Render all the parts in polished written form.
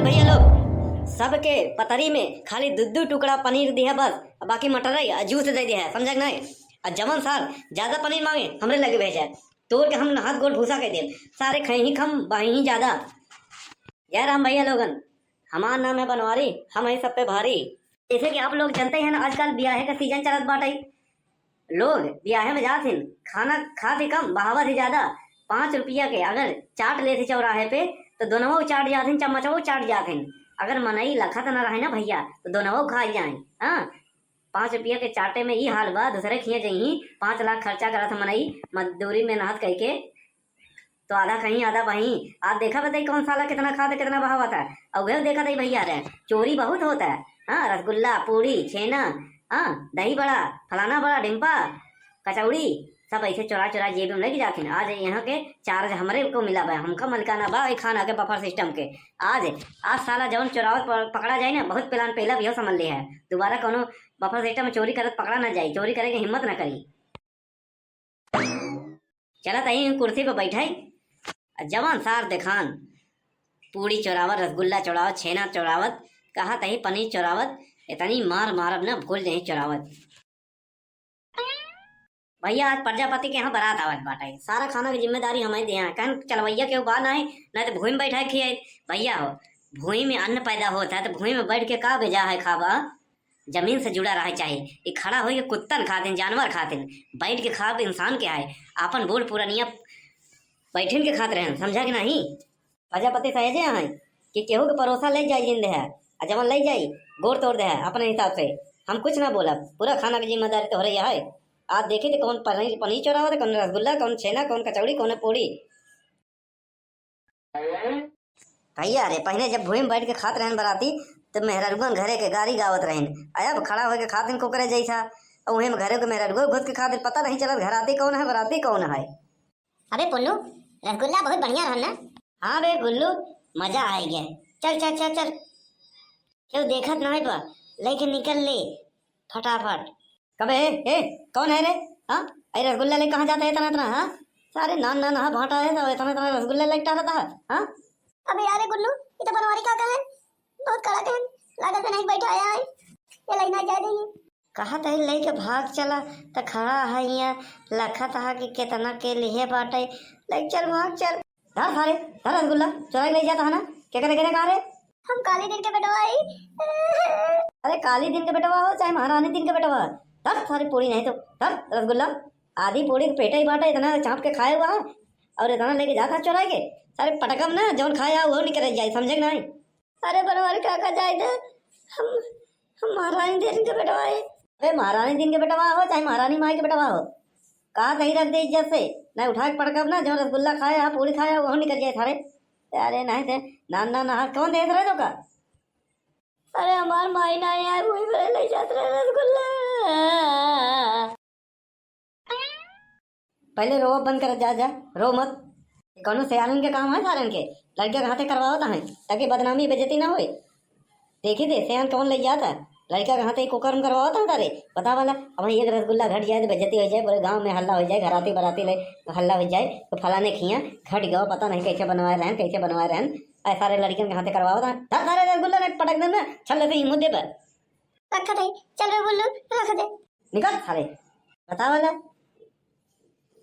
बनवारी भैया लोग सबके पतरी में खाली दू टुकड़ा पनीर दिया बस, बाकी मटर है जूस दे दिया है, समझ नहीं। और जवन सार ज्यादा पनीर मांगे हमरे लगे भेजा तोड़ के हम हाथ गोड़ भूसा के दे सारे खई ही कम बाही ही ज्यादा। यार हम भैया लोगन हमार नाम है बनवारी, हम है सब पे भारी। जैसे कि आप लोग जानते हैं ना आजकल ब्याह का सीजन चलत बाटे, लोग ब्याह में जाते खाना खाते कम बहावत ही ज्यादा। 5 रुपया के अगर चाट लेते चौराहे पे तो दोनों चाट जाते चम्मचों चाट जाते। अगर मनई लखत न रहे ना भैया तो दोनों खा जाए। हाँ 5 रुपया के चाटे में ये हाल बा, दूसरे खिए जाही 5 लाख खर्चा करा था मनई मजदूरी में नहात कह के, तो आधा कहीं आधा वहीं। आप देखा बताई कौन साला कितना खाता कितना बहावत है। और वह देखा था भैया रे चोरी बहुत होता है। हाँ रसगुल्ला पूड़ी छेना, हाँ दही बड़ा फलाना बड़ा डिम्पा कचौड़ी सब ऐसे चोरा चोरा जेब में लग जाते हैं। आज यहाँ के चार्ज हमारे को मिला बा, हमका मलकाना बा खाना के बफर सिस्टम के। आज आज साला जवन चोरावत पकड़ा जाए ना बहुत प्लान पहला भी हो समझ लिया है, दोबारा कोनो बफर सिस्टम में चोरी करत पकड़ा ना जाए, चोरी करे की हिम्मत ना करी। चला तही कुर्सी पे बैठाई जवान सार देखान पूड़ी चोरावत रसगुल्ला चोरावत छेना चोरावत कहा तही पनीर चोरावत इतनी मार मारब ना भूल जाही चोरावत। भैया आज प्रजापति के यहाँ बारात आवत बाटे, सारा खाना की जिम्मेदारी हमें दिया है। कहन चलवैया के बात नहीं ना तो भूमि में बैठा खिए भैया हो। भूमि में अन्न पैदा होता है तो भूमि में बैठ के का भेजा है खावा, जमीन से जुड़ा रहा चाहिए। ये खड़ा हो के कुत्तन खाते जानवर खाते, बैठ के खाब इंसान के है। अपन बूढ़ पुरानिया बैठन के खाते रहे, समझा कि नहीं। प्रजापति सहेजे है कि केहू के परोसा ले जाए जिंदे है, जब ले जाई गोड़ तोड़ दे है अपने हिसाब से। हम कुछ ना बोला, पूरा खाना की जिम्मेदारी तो हो रही है। आज देखे थे कौन पनीर चोरा हुआ, कौन रसगुल्ला, कौन छेना, कौन कचौड़ी, कौन पूड़ी। भैया अरे पहले जब भूमि बैठ के खाते रहन बराती तब मेहरारूगन घरे के गाड़ी गावत रहन, अब खड़ा होके खाते कुकरे जैसा। और वही घरे के मेहरारूगो घुस के खाते पता नहीं चलत घराती कौन है बराती कौन है। अबे पुन्नू रसगुल्ला बहुत बढ़िया रहन ना। हाँ बे गुल्लू मजा आ गया, चल चल चल चल क्यों देखत नहीं बा लेके निकल ले फटाफट। कबे ए कौन है रे? हाँ अरे रसगुल्ला ले कहाँ जाता है इतना इतना? हाँ सारे नान नान हाँ भाटा है तो इतना इतना रसगुल्ला लेटा रहता है। हाँ अबे यार गुल्लू ये तो बनवारी का कहन बहुत कड़ा कहन लागत नहीं बैठाया है, ये लेना जा रही है। कहा तही लेके भाग चला तो खड़ा है यहाँ लखत है कि कितना के लिए बाटे ले चल भाग चल। धर सारे धर रसगुल्ला चोरा ले जाता है ना, क्या करे कहा रे? हम काली दिन के बेटवा अरे काली दिन के बेटवा हो चाहे महारानी दिन के बेटवा, धर सारी पूरी नहीं तो धर रसगुल्ला। आधी पूरी के पेटा ही बाटा इतना चाप के खाए हुआ है और इतना लेके जाता चोरा के सारे पटकम ना जौन खाया वो निकल जाए, समझे नहीं। अरे बनवारी काका जाए थे हम महारानी दिन के बेटवा है। अरे महारानी दिन के बेटवा हो चाहे महारानी माई के बेटवा हो, कहा कहीं रख दे इज्जत से नहीं उठा के पटकम ना जो रसगुल्ला खाया पूरी खाया वो निकल जाए सारे। अरे नहीं थे नान नान कौन देख रहे तो का? अरे हमार माई ना यार वही ले जाते रहे रसगुल्ला। पहले रो बंद कर जा रो मत, कौन सयालन के काम है सारन के लड़के हाथे करवाता है ताकि बदनामी बेइज्जती ना होए। देखी थे सयान कौन ले जाता है लड़का के हाथे कुकर्म करवाता है तारे पता वाला। अब एक रसगुल्ला घट जाए तो बेइज्जती हो जाए, पूरे गांव में हल्ला हो जाए, घराती बराती ले हल्ला हो जाए तो फलाने खिया घट गया पता नहीं कैसे बनवाए रहन कैसे बनवाए रहन। ऐसे सारे लड़कियों के हाथे करवाता है सारे रसगुल्ला ने पटक देना छल से मुद्दे पर रख दे। चल रे गुल्लू रख दे निकल सारे बता वाला।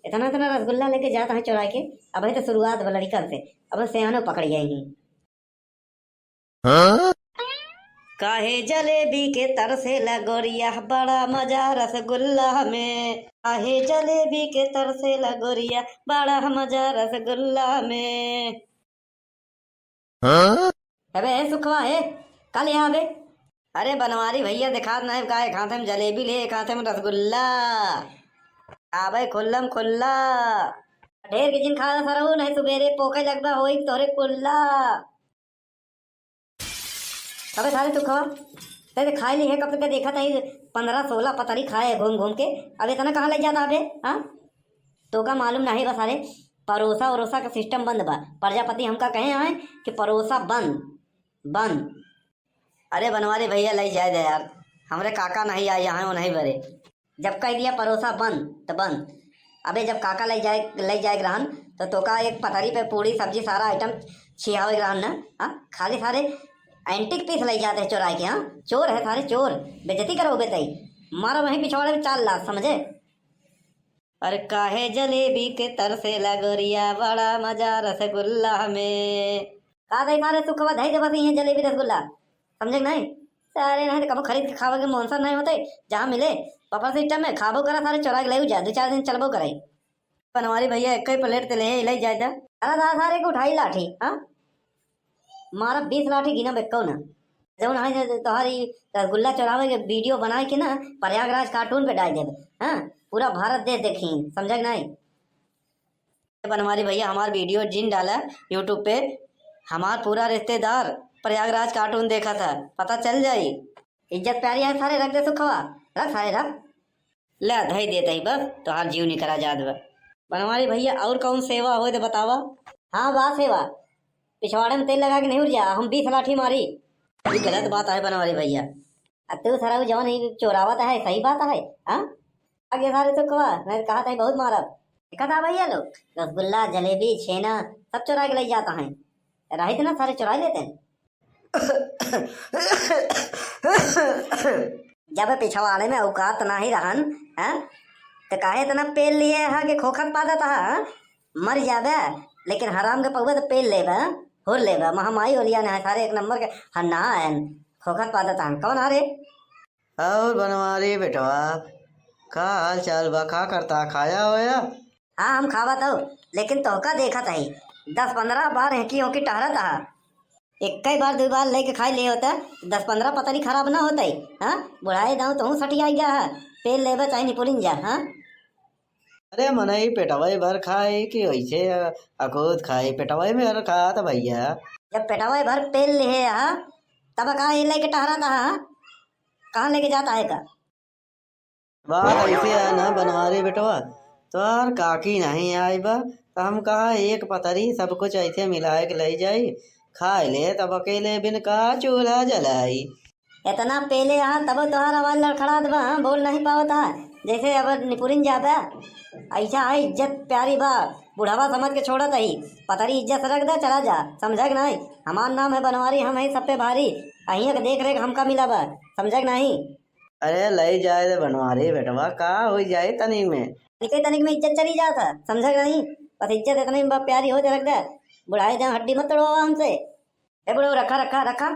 इतना इतना रसगुल्ला लेके जाता है चुरा के। अब है तो शुरुआत वाला लड़का से, अब सयानो पकड़ जाएंगी। काहे जलेबी के तरसे लगोरिया बड़ा मजा रसगुल्ला में, काहे जलेबी के तरसे लगोरिया बड़ा मजा रसगुल्ला में। अबे सुखवा है कल यहाँ बे। अरे बनवारी भैया दिखा नहीं का खाते में जलेबी ले खाते में रसगुल्ला आबे खुल्लम खुल्ला ढेर के जिन खा सरहू नहीं सुबेरे पोखे लगता हो तोरे कुल्ला। अबे सारे तू खा तेरे खाए ली है कब तक देखा था 15-16 पतरी खाए घूम घूम के। अब इतना कहाँ ले जाता अबे? हाँ तो का मालूम नहीं बस सारे परोसा वरोसा का सिस्टम बंद बा। प्रजापति हमका कहे हैं कि परोसा बंद बंद। अरे बनवारी भैया ले जाए दे यार, हमरे काका नहीं आए यहाँ वो नहीं बरे। जब कह दिया परोसा बंद तो बंद। अबे जब काका ले जाए ग्रहण तो का एक पथरी पे पूरी सब्जी सारा आइटम छियावे ग्राम ना। हाँ, खाली सारे एंटिक पीस ले जाते हैं चुरा के। हाँ, चोर है सारे चोर। बेइज्जती करोगे तई, मारो वहीं पिछवाड़े में 4 लाख, समझे। अरे काहे जलेबी के तरसे लगोरिया, बड़ा मजा रसगुल्ला में। का दई सारे सुखवा धई दे बस ये जलेबी रसगुल्ला, समझे नहीं। सारे नहीं तो कबो खरीद के खावे के मोनसर नहीं होते। जहाँ मिले पपर सिस्टम में खाबो करा, सारे चुरा के ले जा, 2-4 दिन चलबो करे। बनवारी भैया एक ही प्लेट ते ले जाए था। अरे दादा सारे को उठाई लाठी। हाँ, मारा 20 लाठी गिना बेको ना। जब ना तुम्हारी रसगुल्ला चुरावे के वीडियो बना के ना प्रयागराज कार्टून पे डाल देवे। हाँ, पूरा भारत देश देखी, समझे कि नहीं। बनवारी भैया हमार वीडियो जिन डाला यूट्यूब पे, हमार पूरा रिश्तेदार प्रयागराज कार्टून देखा था, पता चल जाई। इज्जत प्यारी है सारे, रख दे सुखवा, रख सारे रख। ले धई देते ही बस तो हार जीव निकला जात बा। बनवारी भैया और कौन सेवा हो तो बतावा। हाँ बा सेवा, पिछवाड़े में तेल लगा के नहीं उड़ जा, हम 20 लाठी मारी। ये गलत बात है बनवारी भैया। तू सारा जवन नहीं चोरावत है, सही बात है। हाँ, आगे सारे सुखवा मैं कहा था बहुत मारब। देखा था भैया लोग रसगुल्ला जलेबी छेना सब चुरा के ले जाता है। राही थे ना सारे चुरा लेते हैं। जब पिछवाड़े में औकात ना ही रहन, हैं तो काहे इतना पेल लिए है कि खोखत पादा था। मर जाबे लेकिन हराम के पहुए तो पेल लेबे, हो लेबे। महामारी होलिया ने सारे एक नंबर के हन्ना है, खोखत पादा था। कौन आ रे? और बनवारी बेटवा, का हाल चाल बा? का करता, खाया होया? हाँ हम खावा तो, लेकिन तोहका देखा था 10-15 बार है कि टहरा था। एक कई बार 2 बार लेके खाई ले होता, 10-15 पता नहीं खराब ना होता ही। हाँ, बुढ़ाए दाऊ तो सटिया गया है, पेल लेबे चाहे निपुलिन जा। हाँ, अरे मनई पेटवाई भर खाए कि वैसे अखोद खाए? पेटवाई में भर खा था भैया। जब पेटवा भर पेल ले है। हाँ, तब कहा ये लेके टहरा था। हाँ, कहाँ लेके जाता है का? बात ऐसे है ना बनवारी बेटवा, तोर काकी नहीं आई बा तो हम कहा एक पतरी सब कुछ ऐसे मिलाए के ले जाई, खाए ले तब अकेले बिन का चूल्हा जलाई। इतना पेले यहाँ तब तोहार आवाज लड़खड़ा दबा। हाँ, बोल नहीं पावता जैसे अब निपुरिन जाता। ऐसा है इज्जत प्यारी बा, बुढ़ावा समझ के छोड़त ही, पतरी इज्जत रख दे चला जा, समझे कि नहीं। हमार नाम है बनवारी, हम है सब पे भारी, अहिया के देख रेख हमका मिला बा, समझे कि नहीं। अरे ले जाए दे बनवारी बेटवा, का हो जाए तनी में। तनिक में इज्जत चली जाता, समझे कि नहीं। बस इज्जत इतनी में प्यारी हो जा, रख दे। बुढ़ाए जा हड्डी मत तोड़ो हमसे। ए बुढ़ो रखा रखा रखा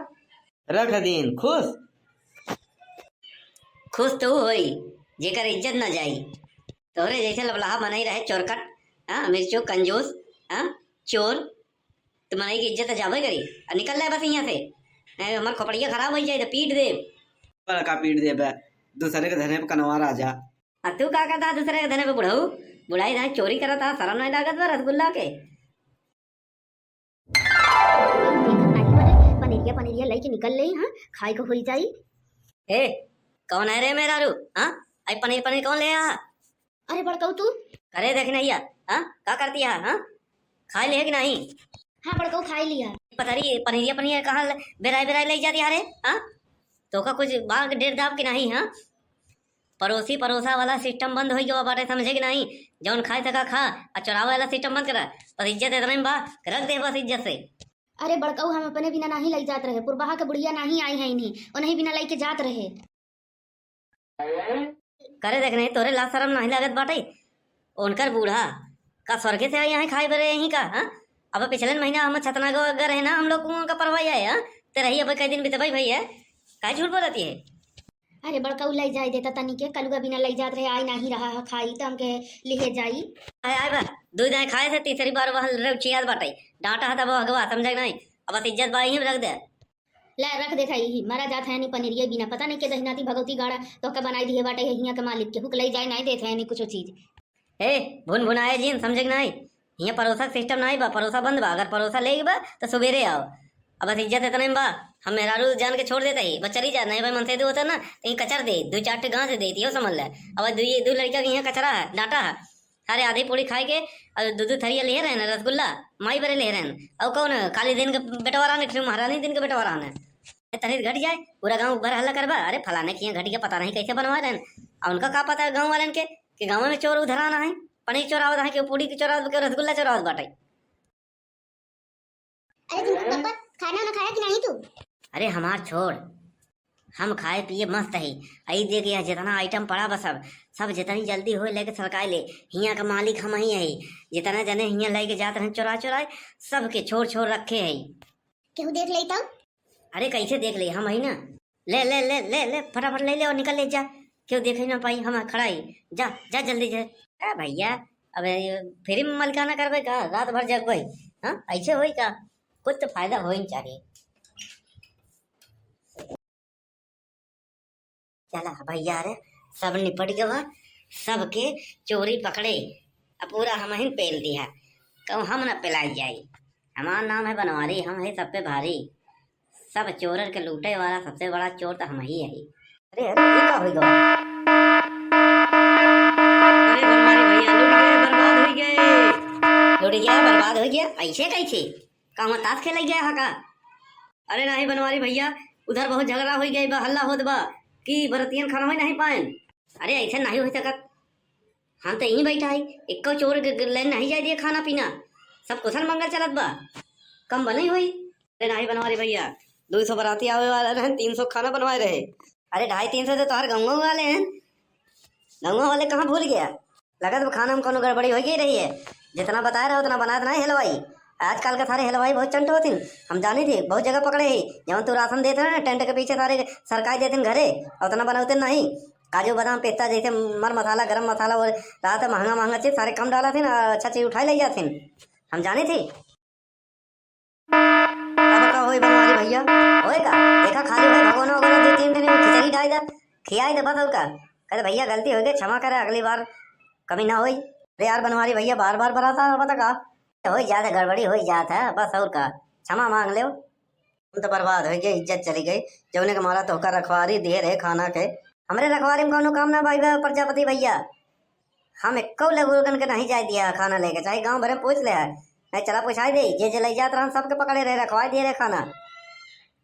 रख दीन खुश। खुश तो होई जेकर इज्जत न जाई। तोहरे जैसे लबलाहा मनाई रहे चोरकट, हाँ मिर्चो कंजूस, हाँ चोर, तो मनाई की इज्जत जावे करी और निकल जाए बस यहाँ से। नहीं हमार खोपड़िया खराब हो जाए तो पीट दे। बड़का पीट दे बे, दूसरे के धने पे कनवा राजा। तू का करता दूसरे के धने पे बुढ़ऊ, बुढ़ाई जहाँ चोरी करा था, शर्म नहीं लागत बा रसगुल्ला के। पनीरिया पनीरिया लेके निकल ले। हाँ, खाए को हो जाई। ए कौन है रे मेरा रू? हाँ, आई पनीर पनीर कौन ले आ? अरे बड़काऊ तू। अरे देख नहीं आ। हाँ, क्या करती है? हाँ, खा ले कि नहीं? हाँ बड़काऊ खाई लिया। पतरी पनीरिया पनीर कहाँ बेराई बेराई ले जाती है रे? हाँ, तो का कुछ बाग डेढ़ दाब की नहीं। हाँ, पड़ोसी परोसा वाला सिस्टम बंद हो गया बाटे, समझे कि नहीं। जौन खाए सका खा और चुरावे वाला सिस्टम बंद करा। बस इज्जत इतने में बा, रख दे बस इज्जत से। अरे बड़काऊ हम अपने बिना नहीं लाई जात रहे, पुरबाहा के बुढ़िया नहीं आई है इन्हीं, उन्हें बिना लाई के जात रहे। करे देख नहीं तोरे लाज शरम नहीं लागत बाटे। उनकर बूढ़ा का स्वर्ग से आई यहाँ खाए बरे यहीं का। हाँ, अब पिछले महीना हम छतनागर है ना, हम लोग का परवाई आए। हाँ, ते रही अब कई दिन बीते भाई भैया, काय झूठ बोलती है। अरे बड़काऊ लाई जाए देता तनी के, कलुआ बिना लाई जात रहे, आई नहीं रहा है खाई तो हमके लिए जाई। आए आए बा दूध दाएं खाए से तीसरी बार वह चियाद बाटे, डांटा था वो अगवा, समझे नहीं। अब बस इज्जत बाई ही रख दे। ले रख देखा ही मरा जात है नहीं पनीरिया बिना, पता नहीं के दहिनाती भगवती गाड़ा तो का बनाई दिए बाटे हियां के मालिक के हुक लाई जाए नहीं देते है नहीं कुछ चीज। ए भुन भुनाए जीन, समझे नहीं। यहाँ परोसा सिस्टम नहीं बा, परोसा बंद बा। अगर परोसा ले बा तो सवेरे आओ। अब बस इज्जत इतने में बा, हम मेहरारू जान के छोड़ देते ही बस चली जा। नहीं भाई मन से होता ना तो कचर दे, 2-4 गाँव से देती हो, समझ ले। अब दो लड़का के यहाँ कचरा है, डांटा है। सारे आधी पूरी खाए के और दूध थरिया ले रहे हैं रसगुल्ला माई बरे ले रहे हैं। अब कौन खाली दिन के बेटवा रहने, महारानी दिन के बेटवा रहने तनी घट जाए पूरा गांव भर हल्ला करबा। अरे फलाने की घटी के पता नहीं कैसे बनवा रहे हैं। और उनका क्या पता है गांव वाले के कि गांव में चोर उधर आना है, पनीर चोरावत है कि पूड़ी की चोरावत के रसगुल्ला चोरावत बाटे। अरे तुम पापा खाना ना खाया कि नहीं तू? अरे हमार छोड़, हम खाए पिए मस्त है। आई देख यहाँ जितना आइटम पड़ा बस सब सब जितनी जल्दी हो लेके सरकाए ले। हियाँ का मालिक हम ही है। जितना जने हियाँ लेके जाते हैं चुरा चुराए सबके छोड़ छोड़ रखे है। केहू देख ले तब? अरे कैसे देख ले, हम है ना। ले ले ले ले ले फटाफट ले ले और निकल ले जा। क्यों देख ही ना पाई, हम खड़ा ही। जा जा जल्दी जा। अरे भैया अब फिर मलकाना करबे का, रात भर जगबे? हाँ ऐसे होई का? कुछ तो फायदा हो ही चाहिए। चला भैया रे, सब निपट गवा, सबके चोरी पकड़े। अब पूरा हम ही पेल दिया, कहूँ हम न पिलाई जाई। हमारा नाम है बनवारी, हम है सब पे भारी। सब चोरर के लूटे वाला सबसे बड़ा चोर तो हम ही है। अरे अरे ये का हो गया? अरे बनवारी भैया लूट गए, बर्बाद हो गए। लूट गया बर्बाद हो गया ऐसे कैसे? कहूँ ताश खेल गया हा का? अरे नहीं बनवारी भैया, उधर बहुत झगड़ा हो गई बा, हल्ला होत बा कि बरतियन खाना ही नहीं पाए। अरे ऐसे नहीं हो सकत, हम तो यहीं बैठा है। एक चोर लेन नहीं जाए दिए खाना पीना, सब कुशल मंगल चलत बा, कम बनी हुई। अरे नहीं बनवारी भैया, 200 बराती आवे वाला रहे, 300 खाना बनवाए रहे। अरे 250-300 तो तुम्हारे गाँव वाले हैं। गाँव वाले कहाँ भूल गया? लगत खाना में कोनो गड़बड़ी हो गई रही है। जितना बताया रहे उतना बनाया नहीं हलवाई। आजकल के सारे हलवाई बहुत चंट होती, हम जानी थी बहुत जगह पकड़े ही। जब तू राशन देते ना टेंट के पीछे सारे सरकाई देते घरे, उतना बनाते नहीं। काजू बादाम पिस्ता जैसे मर मसाला गरम मसाला वो रात महंगा महंगा चीज सारे कम डाला थे ना, अच्छा चीज उठाई ले जाते हम जानी थी। अब का होई बनवारी भैया होएगा? देखा खाली होए भगवान वगैरह 2-3 दिन में खिचड़ी ढाई दा खियाई दे बस। और का कहते भैया गलती हो गई, क्षमा करे, अगली बार कभी ना होई। अरे यार बनवारी भैया बार बार बनाता बता का हो जाता, गड़बड़ी हो जाता है बस। और का क्षमा मांग ले। तुम तो बर्बाद हो गई, इज्जत चली गई। जौने के मारा तो का रखवारी दे रहे खाना के, हमरे रखवारी में कोनो काम ना भाई प्रजापति भैया। हम एक्को लोगन के नहीं जाए दिया खाना लेके, चाहे गांव भरे पूछ ले है नहीं चला पूछाई दे। जे ले जात रहन सबके पकड़े रहे, रखवाई दे रहे खाना।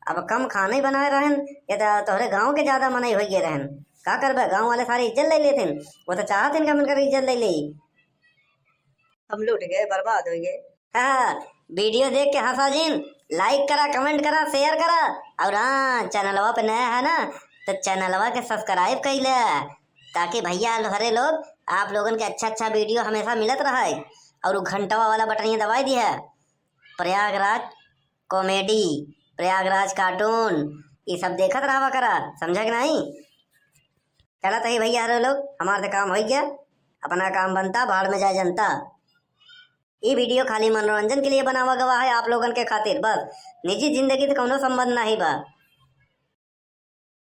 अब कम खाना ही बनाए रहन या तो तोहरे गाँव के ज्यादा मनाई हो गए रहन। का करबे, गाँव वाले सारी इज्जत ले लेते, वो तो चाहते कि हम इज्जत ले ली। हम लूट गए, बर्बाद हो गए। हाँ वीडियो देख के हंसा जिन, लाइक करा, कमेंट करा, शेयर करा। और हाँ चैनलवा पे नया है ना तो चैनलवा के सब्सक्राइब कर ले, ताकि भैया हरे लोग आप लोगन के अच्छा अच्छा वीडियो हमेशा मिलत रहे। और वो घंटवा वाला बटन दबाई दी है, प्रयागराज कॉमेडी, प्रयागराज कार्टून, ये सब देखत रहा करा, समझा कि नहीं? चला तो भैया हरे लोग, हमारे से काम हो गया, अपना काम बनता, भाड़ में जाए जनता। ये वीडियो खाली मनोरंजन के लिए बनावा गवा है आप लोगन के खातिर बस, निजी जिंदगी से कोनो संबंध नहीं बा।